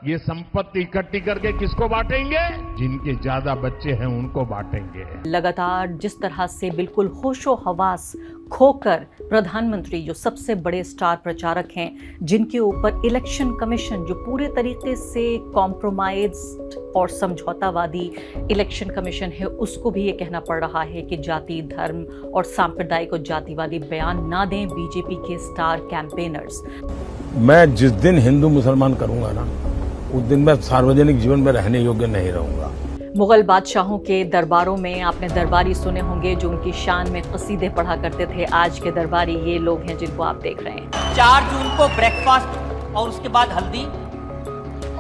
ये संपत्ति इकट्ठी करके किसको बांटेंगे? जिनके ज्यादा बच्चे हैं उनको बांटेंगे। लगातार जिस तरह से बिल्कुल होशो हवास खोकर प्रधानमंत्री जो सबसे बड़े स्टार प्रचारक हैं, जिनके ऊपर इलेक्शन कमीशन जो पूरे तरीके से कॉम्प्रोमाइज्ड और समझौतावादी इलेक्शन कमीशन है, उसको भी ये कहना पड़ रहा है कि जाति, धर्म और सांप्रदायिक और जातिवादी बयान ना दें बीजेपी के स्टार कैंपेनर्स। मैं जिस दिन हिंदू मुसलमान करूंगा ना, उस दिन मैं सार्वजनिक जीवन में रहने योग्य नहीं रहूंगा। मुगल बादशाहों के दरबारों में आपने दरबारी सुने होंगे जो उनकी शान में कसीदे पढ़ा करते थे। आज के दरबारी ये लोग हैं जिनको आप देख रहे हैं। 4 जून को ब्रेकफास्ट और उसके बाद हल्दी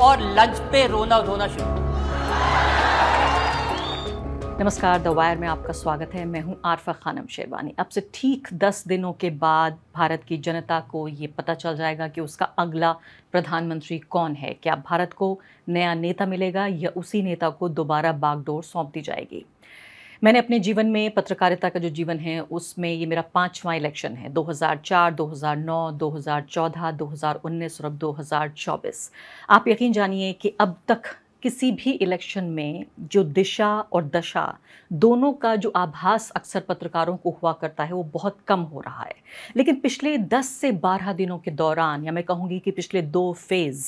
और लंच पे रोना धोना शुरू। नमस्कार, द वायर में आपका स्वागत है। मैं हूं आरफा खानम शेरवानी। अब से ठीक 10 दिनों के बाद भारत की जनता को ये पता चल जाएगा कि उसका अगला प्रधानमंत्री कौन है। क्या भारत को नया नेता मिलेगा या उसी नेता को दोबारा बागडोर सौंप दी जाएगी। मैंने अपने जीवन में, पत्रकारिता का जो जीवन है उसमें, ये मेरा 5वां इलेक्शन है। 2004, 2009, 2014, 2019 और अब 2024। आप यकीन जानिए कि अब तक किसी भी इलेक्शन में जो दिशा और दशा दोनों का जो आभास अक्सर पत्रकारों को हुआ करता है वो बहुत कम हो रहा है। लेकिन पिछले 10 से 12 दिनों के दौरान, या मैं कहूँगी कि पिछले 2 फेज़,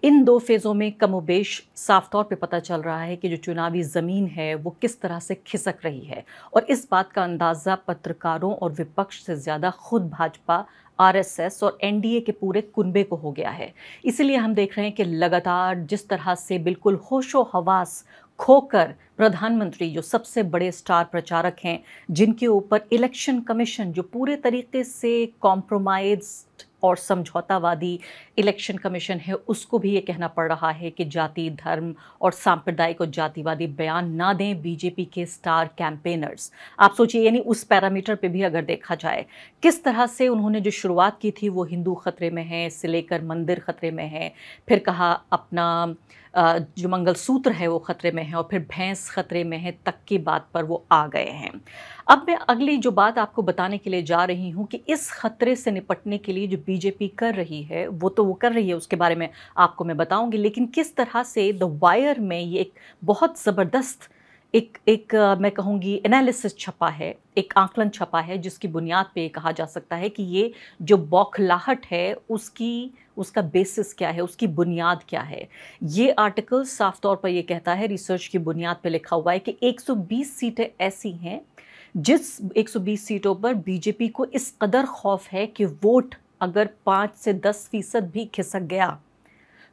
इन 2 फेज़ों में कमोबेश साफ तौर पे पता चल रहा है कि जो चुनावी ज़मीन है वो किस तरह से खिसक रही है। और इस बात का अंदाज़ा पत्रकारों और विपक्ष से ज़्यादा खुद भाजपा, आरएसएस और एनडीए के पूरे कुनबे को हो गया है। इसीलिए हम देख रहे हैं कि लगातार जिस तरह से बिल्कुल होशो हवास खोकर प्रधानमंत्री जो सबसे बड़े स्टार प्रचारक हैं, जिनके ऊपर इलेक्शन कमीशन जो पूरे तरीके से कॉम्प्रोमाइज्ड और समझौतावादी इलेक्शन कमीशन है, उसको भी ये कहना पड़ रहा है कि जाति, धर्म और सांप्रदायिक और जातिवादी बयान ना दें बीजेपी के स्टार कैंपेनर्स। आप सोचिए, यानी उस पैरामीटर पे भी अगर देखा जाए किस तरह से उन्होंने जो शुरुआत की थी, वो हिंदू खतरे में है से लेकर मंदिर खतरे में है, फिर कहा अपना जो मंगलसूत्र है वो खतरे में है, और फिर भैंस खतरे में है तक की बात पर वो आ गए हैं। अब मैं अगली जो बात आपको बताने के लिए जा रही हूँ कि इस खतरे से निपटने के लिए जो बीजेपी कर रही है वो तो वो कर रही है, उसके बारे में आपको मैं बताऊंगी। लेकिन किस तरह से द वायर में ये एक बहुत ज़बरदस्त एक मैं कहूँगी एनालिसिस छपा है, एक आकलन छपा है, जिसकी बुनियाद पे कहा जा सकता है कि ये जो बौखलाहट है उसका बेसिस क्या है, उसकी बुनियाद क्या है। ये आर्टिकल साफ तौर पर ये कहता है, रिसर्च की बुनियाद पे लिखा हुआ है कि 120 सीटें ऐसी हैं जिस 120 सीटों पर बीजेपी को इस कदर खौफ है कि वोट अगर 5 से 10% भी खिसक गया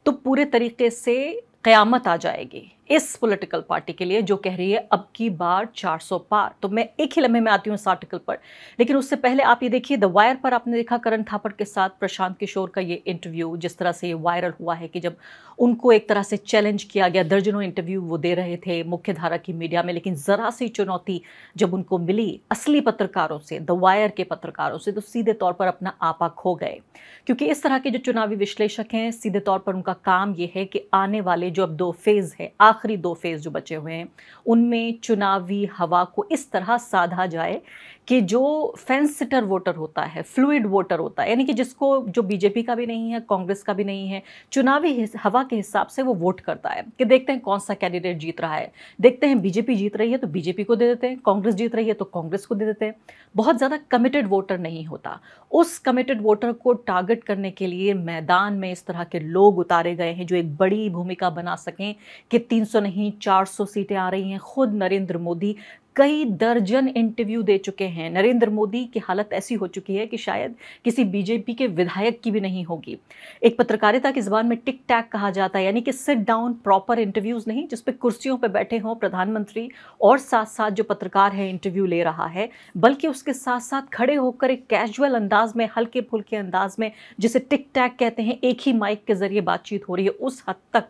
तो पूरे तरीके से क़यामत आ जाएगी इस पॉलिटिकल पार्टी के लिए, जो कह रही है अब की बार 400 पार। तो मैं एक ही लम्हे में आती हूँ इस आर्टिकल पर, लेकिन उससे पहले आप ये देखिए, द वायर पर आपने देखा करण थापर के साथ प्रशांत किशोर का ये इंटरव्यू, जिस तरह से ये वायरल हुआ है कि जब उनको एक तरह से चैलेंज किया गया। दर्जनों इंटरव्यू वो दे रहे थे मुख्य धारा की मीडिया में, लेकिन ज़रा सी चुनौती जब उनको मिली असली पत्रकारों से, द वायर के पत्रकारों से, तो सीधे तौर पर अपना आपा खो गए। क्योंकि इस तरह के जो चुनावी विश्लेषक हैं, सीधे तौर पर उनका काम ये है कि आने वाले जो अब 2 फेज़ है, आखिरी 2 फेज़ जो बचे हुए हैं, उनमें चुनावी हवा को इस तरह साधा जाए कि जो फेंस सिटर वोटर होता है, फ्लूइड वोटर होता है, यानी कि जिसको, जो बीजेपी का भी नहीं है, कांग्रेस का भी नहीं है, चुनावी हवा के हिसाब से वो वोट करता है कि देखते हैं कौन सा कैंडिडेट जीत रहा है। देखते हैं बीजेपी जीत रही है तो बीजेपी को दे देते हैं, कांग्रेस जीत रही है तो कांग्रेस को दे देते हैं। बहुत ज़्यादा कमिटेड वोटर नहीं होता। उस कमिटेड वोटर को टारगेट करने के लिए मैदान में इस तरह के लोग उतारे गए हैं जो एक बड़ी भूमिका बना सकें कि 300 नहीं 400 सीटें आ रही हैं। खुद नरेंद्र मोदी कई दर्जन इंटरव्यू दे चुके हैं। नरेंद्र मोदी की हालत ऐसी हो चुकी है कि शायद किसी बीजेपी के विधायक की भी नहीं होगी। एक पत्रकारिता की ज़बान में टिक टैक कहा जाता है, यानी कि सिट डाउन प्रॉपर इंटरव्यूज़ नहीं, जिस पे कुर्सियों पे बैठे हों प्रधानमंत्री और साथ साथ जो पत्रकार है इंटरव्यू ले रहा है, बल्कि उसके साथ साथ खड़े होकर एक कैजुअल अंदाज में, हल्के फुल्के अंदाज में, जिसे टिक टैक कहते हैं, एक ही माइक के ज़रिए बातचीत हो रही है, उस हद तक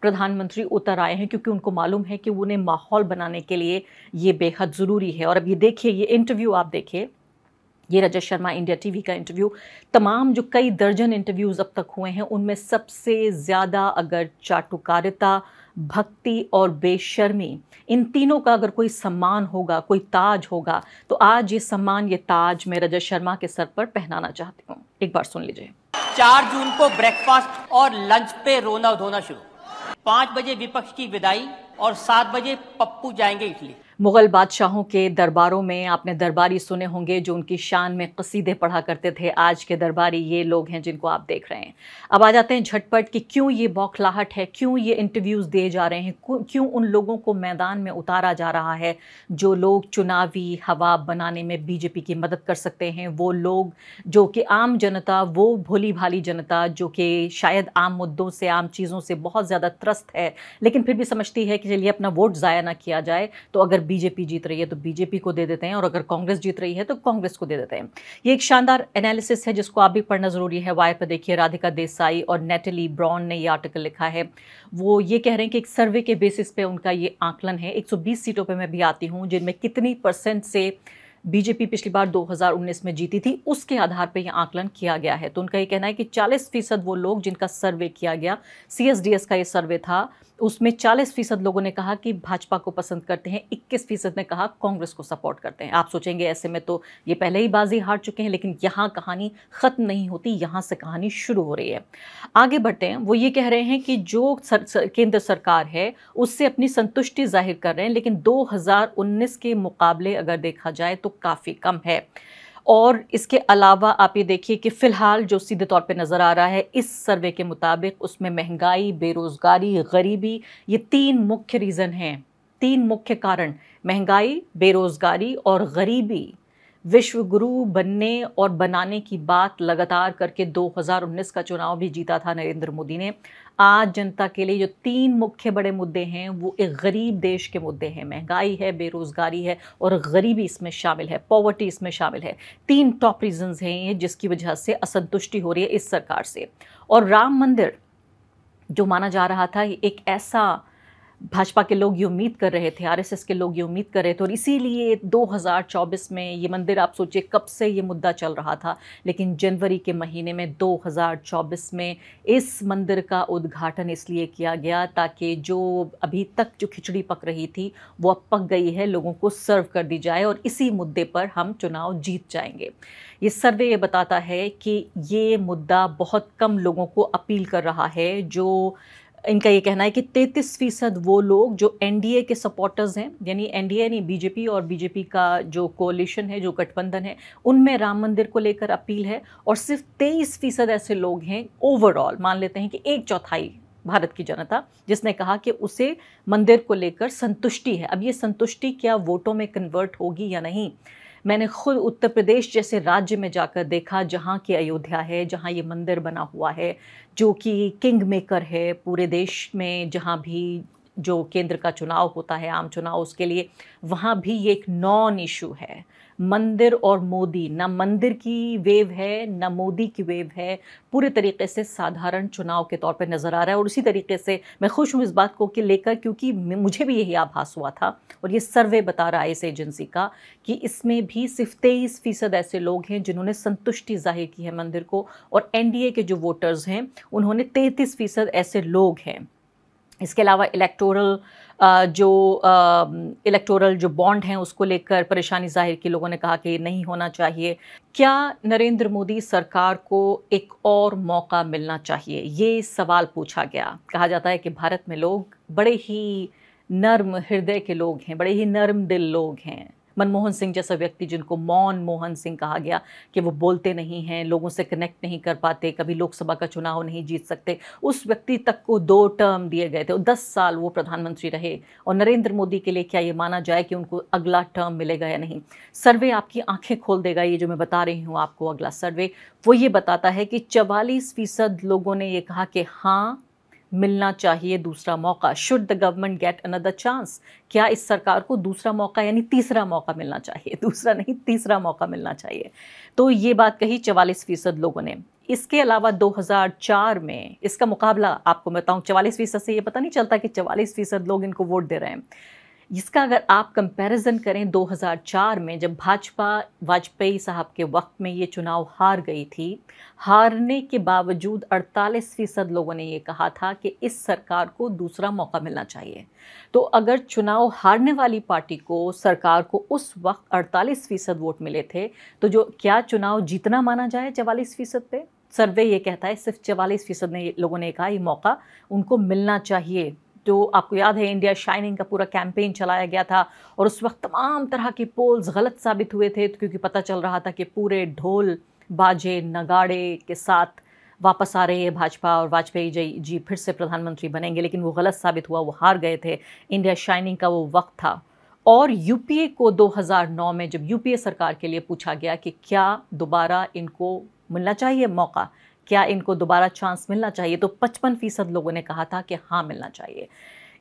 प्रधानमंत्री उतर आए हैं, क्योंकि उनको मालूम है कि उन्हें माहौल बनाने के लिए ये बेहद ज़रूरी है। और अब ये देखिए, ये इंटरव्यू आप देखिए, ये रजत शर्मा इंडिया टीवी का इंटरव्यू, तमाम जो कई दर्जन इंटरव्यूज़ अब तक हुए हैं, उनमें सबसे ज़्यादा अगर चाटुकारिता, भक्ति और बेशर्मी, इन तीनों का अगर कोई सम्मान होगा, कोई ताज होगा, तो आज ये सम्मान, ये ताज मैं रजत शर्मा के सर पर पहनाना चाहती हूँ। एक बार सुन लीजिए। 4 जून को ब्रेकफास्ट और लंच पे रोना धोना शुरू। 5 बजे विपक्ष की विदाई और 7 बजे पप्पू जाएंगे इटली। मुगल बादशाहों के दरबारों में आपने दरबारी सुने होंगे जो उनकी शान में कसीदे पढ़ा करते थे। आज के दरबारी ये लोग हैं जिनको आप देख रहे हैं। अब आ जाते हैं झटपट कि क्यों ये बौखलाहट है, क्यों ये इंटरव्यूज़ दिए जा रहे हैं, क्यों उन लोगों को मैदान में उतारा जा रहा है जो लोग चुनावी हवा बनाने में बीजेपी की मदद कर सकते हैं। वो लोग जो कि आम जनता, वो भोली भाली जनता जो कि शायद आम मुद्दों से, आम चीज़ों से बहुत ज़्यादा त्रस्त है, लेकिन फिर भी समझती है कि चलिए अपना वोट ज़ाया ना किया जाए, तो अगर बीजेपी जीत रही है तो बीजेपी को दे देते हैं और अगर कांग्रेस जीत रही है तो कांग्रेस को दे देते हैं। ये एक शानदार एनालिसिस है जिसको आप भी पढ़ना जरूरी है। वायर पर देखिए, राधिका देसाई और नेटली ब्राउन ने ये आर्टिकल लिखा है। वो ये कह रहे हैं कि एक सर्वे के बेसिस पे उनका ये आकलन है। 120 सीटों पे मैं भी आती हूँ जिनमें कितनी % से बीजेपी पिछली बार 2019 में जीती थी, उसके आधार पर यह आकलन किया गया है। तो उनका ये कहना है कि 40% वो लोग जिनका सर्वे किया गया, CSDS का ये सर्वे था, उसमें 40% लोगों ने कहा कि भाजपा को पसंद करते हैं, 21% ने कहा कांग्रेस को सपोर्ट करते हैं। आप सोचेंगे ऐसे में तो ये पहले ही बाजी हार चुके हैं, लेकिन यहाँ कहानी ख़त्म नहीं होती, यहाँ से कहानी शुरू हो रही है। आगे बढ़ते हैं। वो ये कह रहे हैं कि जो केंद्र सरकार है उससे अपनी संतुष्टि जाहिर कर रहे हैं, लेकिन 2019 के मुकाबले अगर देखा जाए तो काफ़ी कम है। और इसके अलावा आप ये देखिए कि फ़िलहाल जो सीधे तौर पे नज़र आ रहा है इस सर्वे के मुताबिक, उसमें महंगाई, बेरोज़गारी, गरीबी, ये 3 मुख्य रीज़न हैं, 3 मुख्य कारण, महंगाई, बेरोज़गारी और गरीबी, विश्व गुरु बनने और बनाने की बात लगातार करके 2019 का चुनाव भी जीता था नरेंद्र मोदी ने। आज जनता के लिए जो 3 मुख्य बड़े मुद्दे हैं वो एक गरीब देश के मुद्दे हैं। महंगाई है, बेरोज़गारी है और गरीबी इसमें शामिल है, पॉवर्टी इसमें शामिल है। 3 टॉप रीजंस हैं ये जिसकी वजह से असंतुष्टि हो रही है इस सरकार से। और राम मंदिर जो माना जा रहा था, एक ऐसा भाजपा के लोग ये उम्मीद कर रहे थे, RSS के लोग ये उम्मीद कर रहे थे, और इसीलिए 2024 में ये मंदिर, आप सोचिए कब से ये मुद्दा चल रहा था, लेकिन जनवरी के महीने में 2024 में इस मंदिर का उद्घाटन इसलिए किया गया ताकि जो अभी तक जो खिचड़ी पक रही थी वो अब पक गई है, लोगों को सर्व कर दी जाए और इसी मुद्दे पर हम चुनाव जीत जाएंगे। ये सर्वे ये बताता है कि ये मुद्दा बहुत कम लोगों को अपील कर रहा है। जो इनका ये कहना है कि 33% वो लोग जो NDA के सपोर्टर्स हैं, यानी NDA नहीं, बीजेपी और बीजेपी का जो कोalition है, जो गठबंधन है, उनमें राम मंदिर को लेकर अपील है। और सिर्फ 23% ऐसे लोग हैं ओवरऑल, मान लेते हैं कि 1/4 भारत की जनता, जिसने कहा कि उसे मंदिर को लेकर संतुष्टि है। अब ये संतुष्टि क्या वोटों में कन्वर्ट होगी या नहीं, मैंने खुद उत्तर प्रदेश जैसे राज्य में जाकर देखा जहाँ की अयोध्या है, जहाँ ये मंदिर बना हुआ है, जो कि किंग मेकर है पूरे देश में, जहाँ भी जो केंद्र का चुनाव होता है, आम चुनाव, उसके लिए वहाँ भी ये एक नॉन इशू है। मंदिर और मोदी, ना मंदिर की वेव है ना मोदी की वेव है, पूरे तरीके से साधारण चुनाव के तौर पे नज़र आ रहा है। और उसी तरीके से मैं खुश हूँ इस बात को कि लेकर, क्योंकि मुझे भी यही आभास हुआ था और ये सर्वे बता रहा है इस एजेंसी का कि इसमें भी सिर्फ 23% ऐसे लोग हैं जिन्होंने संतुष्टि जाहिर की है मंदिर को, और NDA के जो वोटर्स हैं उन्होंने 33% ऐसे लोग हैं। इसके अलावा इलेक्टोरल जो बॉन्ड हैं उसको लेकर परेशानी जाहिर की, लोगों ने कहा कि ये नहीं होना चाहिए। क्या नरेंद्र मोदी सरकार को एक और मौका मिलना चाहिए, ये सवाल पूछा गया। कहा जाता है कि भारत में लोग बड़े ही नर्म हृदय के लोग हैं, बड़े ही नर्म दिल लोग हैं। मनमोहन सिंह जैसा व्यक्ति, जिनको मौन मोहन सिंह कहा गया, कि वो बोलते नहीं हैं, लोगों से कनेक्ट नहीं कर पाते, कभी लोकसभा का चुनाव नहीं जीत सकते, उस व्यक्ति तक को 2 टर्म दिए गए थे और 10 साल वो प्रधानमंत्री रहे। और नरेंद्र मोदी के लिए क्या ये माना जाए कि उनको अगला टर्म मिलेगा या नहीं? सर्वे आपकी आंखें खोल देगा। ये जो मैं बता रही हूँ आपको, अगला सर्वे वो ये बताता है कि 44% लोगों ने ये कहा कि हाँ, मिलना चाहिए दूसरा मौका। Should the government get another chance, क्या इस सरकार को दूसरा मौका यानी तीसरा मौका मिलना चाहिए, दूसरा नहीं तीसरा मौका मिलना चाहिए। तो ये बात कही 44% लोगों ने। इसके अलावा 2004 में इसका मुकाबला आपको बताऊं, 44% से ये पता नहीं चलता कि 44% लोग इनको वोट दे रहे हैं। इसका अगर आप कंपैरिजन करें 2004 में, जब भाजपा वाजपेयी साहब के वक्त में ये चुनाव हार गई थी, हारने के बावजूद 48% लोगों ने ये कहा था कि इस सरकार को दूसरा मौका मिलना चाहिए। तो अगर चुनाव हारने वाली पार्टी को, सरकार को उस वक्त 48% वोट मिले थे, तो जो क्या चुनाव जीतना माना जाए 44% पे? सर्वे ये कहता है सिर्फ 44% ने लोगों ने कहा ये मौका उनको मिलना चाहिए। तो आपको याद है इंडिया शाइनिंग का पूरा कैंपेन चलाया गया था और उस वक्त तमाम तरह के पोल्स गलत साबित हुए थे, क्योंकि पता चल रहा था कि पूरे ढोल बाजे नगाड़े के साथ वापस आ रही है भाजपा और वाजपेयी जी फिर से प्रधानमंत्री बनेंगे, लेकिन वो गलत साबित हुआ, वो हार गए थे। इंडिया शाइनिंग का वो वक्त था। और यूपीए को 2009 में जब यूपीए सरकार के लिए पूछा गया कि क्या दोबारा इनको मिलना चाहिए मौका, क्या इनको दोबारा चांस मिलना चाहिए, तो 55% लोगों ने कहा था कि हाँ मिलना चाहिए।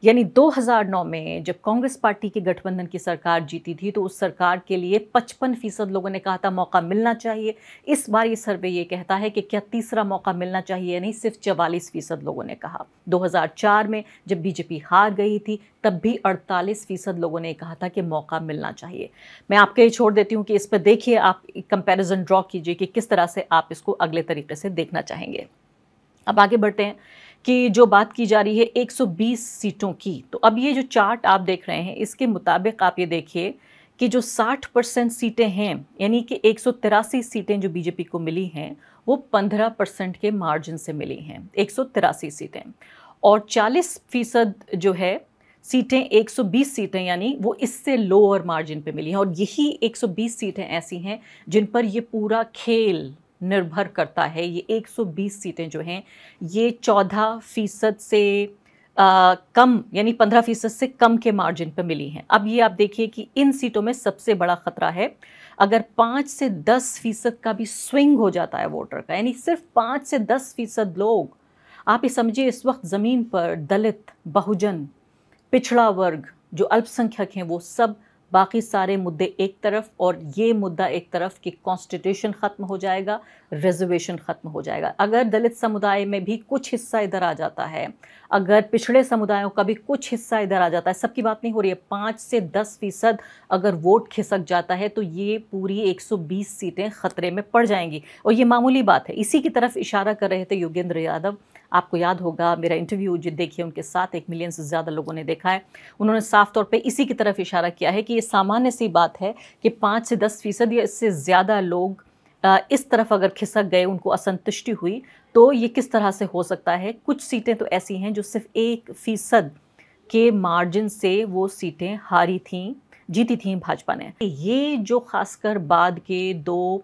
यानी 2009 में जब कांग्रेस पार्टी की गठबंधन की सरकार जीती थी तो उस सरकार के लिए 55% लोगों ने कहा था मौका मिलना चाहिए। इस बार ये सर्वे ये कहता है कि क्या तीसरा मौका मिलना चाहिए, नहीं, सिर्फ 44% लोगों ने कहा। 2004 में जब बीजेपी हार गई थी तब भी 48% लोगों ने कहा था कि मौका मिलना चाहिए। मैं आपके लिए छोड़ देती हूँ कि इस पर देखिए, आप कंपैरिजन ड्रॉ कीजिए कि किस तरह से आप इसको अगले तरीके से देखना चाहेंगे। अब आगे बढ़ते हैं कि जो बात की जा रही है 120 सीटों की, तो अब ये जो चार्ट आप देख रहे हैं इसके मुताबिक आप ये देखिए कि जो 60% सीटें हैं, यानी कि 183 सीटें जो बीजेपी को मिली हैं वो 15% के मार्जिन से मिली हैं, 183 सीटें। और 40% जो है सीटें, 120 सीटें यानी वो इससे लोअर मार्जिन पे मिली हैं। और यही 120 सीटें ऐसी हैं जिन पर ये पूरा खेल निर्भर करता है। ये 120 सीटें जो हैं ये 14% से कम, यानी 15% से कम के मार्जिन पर मिली हैं। अब ये आप देखिए कि इन सीटों में सबसे बड़ा खतरा है अगर 5 से 10% का भी स्विंग हो जाता है वोटर का, यानी सिर्फ 5 से 10% लोग, आप ये समझिए इस वक्त ज़मीन पर दलित, बहुजन, पिछड़ा वर्ग, जो अल्पसंख्यक हैं वो सब, बाकी सारे मुद्दे एक तरफ और ये मुद्दा एक तरफ कि कॉन्स्टिट्यूशन ख़त्म हो जाएगा, रिजर्वेशन ख़त्म हो जाएगा। अगर दलित समुदाय में भी कुछ हिस्सा इधर आ जाता है, अगर पिछड़े समुदायों का भी कुछ हिस्सा इधर आ जाता है, सबकी बात नहीं हो रही है, 5 से 10% अगर वोट खिसक जाता है तो ये पूरी 120 सीटें ख़तरे में पड़ जाएंगी। और ये मामूली बात है। इसी की तरफ इशारा कर रहे थे योगेंद्र यादव। आपको याद होगा मेरा इंटरव्यू जो देखिए उनके साथ 1 मिलियन से ज़्यादा लोगों ने देखा है। उन्होंने साफ तौर पे इसी की तरफ इशारा किया है कि ये सामान्य सी बात है कि 5 से 10% या इससे ज़्यादा लोग इस तरफ अगर खिसक गए, उनको असंतुष्टि हुई, तो ये किस तरह से हो सकता है। कुछ सीटें तो ऐसी हैं जो सिर्फ 1% के मार्जिन से वो सीटें हारी थीं, जीती थीं भाजपा ने। ये जो खासकर बाद के 2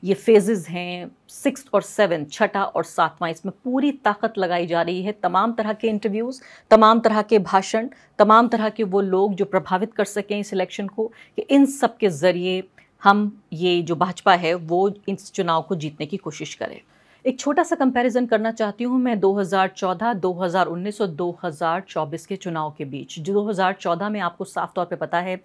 ये फेजेस हैं, 6 और 7, छठा और 7वां, इसमें पूरी ताकत लगाई जा रही है। तमाम तरह के इंटरव्यूज़, तमाम तरह के भाषण, तमाम तरह के वो लोग जो प्रभावित कर सकें इस इलेक्शन को, कि इन सब के ज़रिए हम ये जो भाजपा है वो इस चुनाव को जीतने की कोशिश करें। एक छोटा सा कंपैरिजन करना चाहती हूँ मैं 2014, 2019 और 2024 के चुनाव के बीच। जो 2014 में आपको साफ तौर पे पता है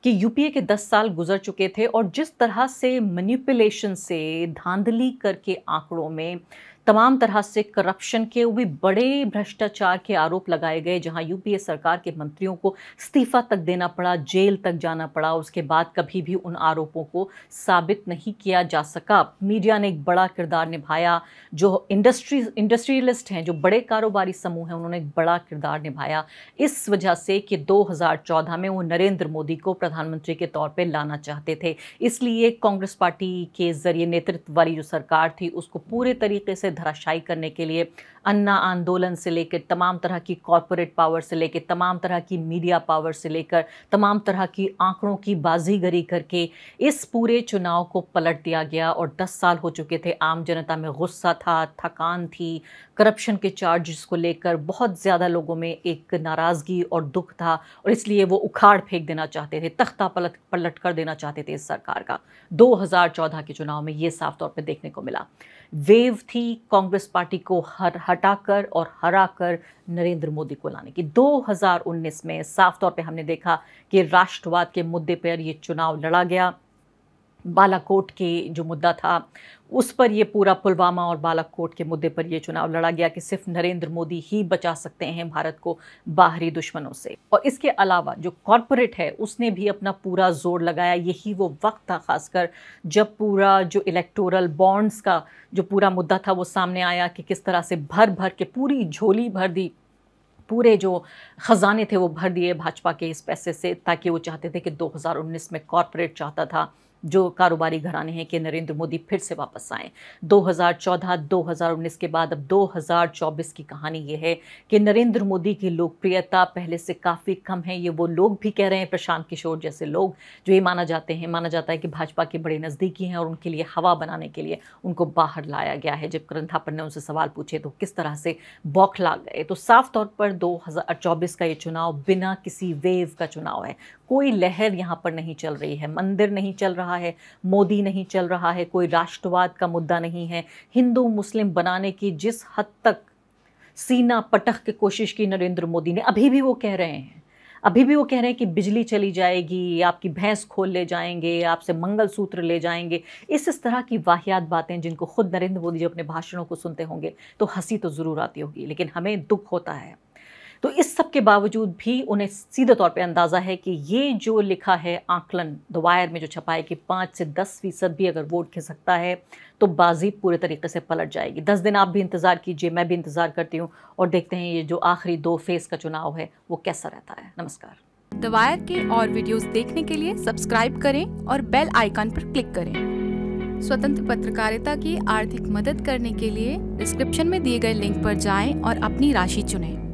कि यूपीए के 10 साल गुजर चुके थे और जिस तरह से मैनिपुलेशन से, धांधली करके आंकड़ों में तमाम तरह से करप्शन के, वो भी बड़े भ्रष्टाचार के आरोप लगाए गए, जहां यूपीए सरकार के मंत्रियों को इस्तीफा तक देना पड़ा, जेल तक जाना पड़ा, उसके बाद कभी भी उन आरोपों को साबित नहीं किया जा सका। मीडिया ने एक बड़ा किरदार निभाया, जो इंडस्ट्रियलिस्ट हैं, जो बड़े कारोबारी समूह हैं, उन्होंने एक बड़ा किरदार निभाया इस वजह से कि 2014 में वो नरेंद्र मोदी को प्रधानमंत्री के तौर पर लाना चाहते थे। इसलिए कांग्रेस पार्टी के जरिए नेतृत्व वाली जो सरकार थी उसको पूरे तरीके से धराशायी करने के लिए अन्ना आंदोलन से लेकर तमाम तरह की कॉरपोरेट पावर से लेकर तमाम तरह की मीडिया पावर से लेकर तमाम तरह की आंकड़ों की बाजीगरी करके इस पूरे चुनाव को पलट दिया गया। और 10 साल हो चुके थे, आम जनता में गुस्सा था, थकान थी, करप्शन के चार्जेस को लेकर बहुत ज़्यादा लोगों में एक नाराज़गी और दुख था और इसलिए वो उखाड़ फेंक देना चाहते थे, तख्ता पलट कर देना चाहते थे इस सरकार का। 2014 के चुनाव में ये साफ तौर पे देखने को मिला। वेव थी कांग्रेस पार्टी को हटाकर और हराकर नरेंद्र मोदी को लाने की। 2019 में साफ तौर पे हमने देखा कि राष्ट्रवाद के मुद्दे पर ये चुनाव लड़ा गया। बालाकोट के जो मुद्दा था उस पर ये पूरा, पुलवामा और बालाकोट के मुद्दे पर ये चुनाव लड़ा गया कि सिर्फ नरेंद्र मोदी ही बचा सकते हैं भारत को बाहरी दुश्मनों से। और इसके अलावा जो कॉरपोरेट है उसने भी अपना पूरा जोर लगाया। यही वो वक्त था खासकर जब पूरा जो इलेक्टोरल बॉन्ड्स का जो पूरा मुद्दा था वो सामने आया कि किस तरह से भर भर के पूरी झोली भर दी, पूरे जो ख़जाने थे वो भर दिए भाजपा के इस पैसे से, ताकि वो चाहते थे कि 2019 में कॉरपोरेट चाहता था जो कारोबारी घराने हैं कि नरेंद्र मोदी फिर से वापस आए। 2014-2019 के बाद अब 2024 की कहानी ये है कि नरेंद्र मोदी की लोकप्रियता पहले से काफ़ी कम है। ये वो लोग भी कह रहे हैं, प्रशांत किशोर जैसे लोग, जो ये माना जाता है कि भाजपा के बड़े नज़दीकी हैं और उनके लिए हवा बनाने के लिए उनको बाहर लाया गया है। जब करण थापर ने उनसे सवाल पूछे तो किस तरह से बौखला गए। तो साफ तौर पर 2024 का ये चुनाव बिना किसी वेव का चुनाव है। कोई लहर यहाँ पर नहीं चल रही है, मंदिर नहीं चल रहा है, मोदी नहीं चल रहा है, कोई राष्ट्रवाद का मुद्दा नहीं है। हिंदू मुस्लिम बनाने की जिस हद तक सीना पटक के कोशिश की नरेंद्र मोदी ने, अभी भी वो कह रहे हैं कि बिजली चली जाएगी, आपकी भैंस खोल ले जाएंगे, आपसे मंगलसूत्र ले जाएंगे। इस तरह की वाहियात बातें जिनको खुद नरेंद्र मोदी जब अपने भाषणों को सुनते होंगे तो हंसी तो ज़रूर आती होगी, लेकिन हमें दुख होता है। तो इस सब के बावजूद भी उन्हें सीधे तौर पे अंदाज़ा है कि ये जो लिखा है आंकलन द वायर में जो छपा है कि 5 से 10% भी अगर वोट खिसकता है तो बाजी पूरे तरीके से पलट जाएगी। 10 दिन आप भी इंतज़ार कीजिए, मैं भी इंतज़ार करती हूँ, और देखते हैं ये जो आखिरी 2 फेज़ का चुनाव है वो कैसा रहता है। नमस्कार। द वायर के और वीडियोस देखने के लिए सब्सक्राइब करें और बेल आइकन पर क्लिक करें। स्वतंत्र पत्रकारिता की आर्थिक मदद करने के लिए डिस्क्रिप्शन में दिए गए लिंक पर जाएं और अपनी राशि चुनें।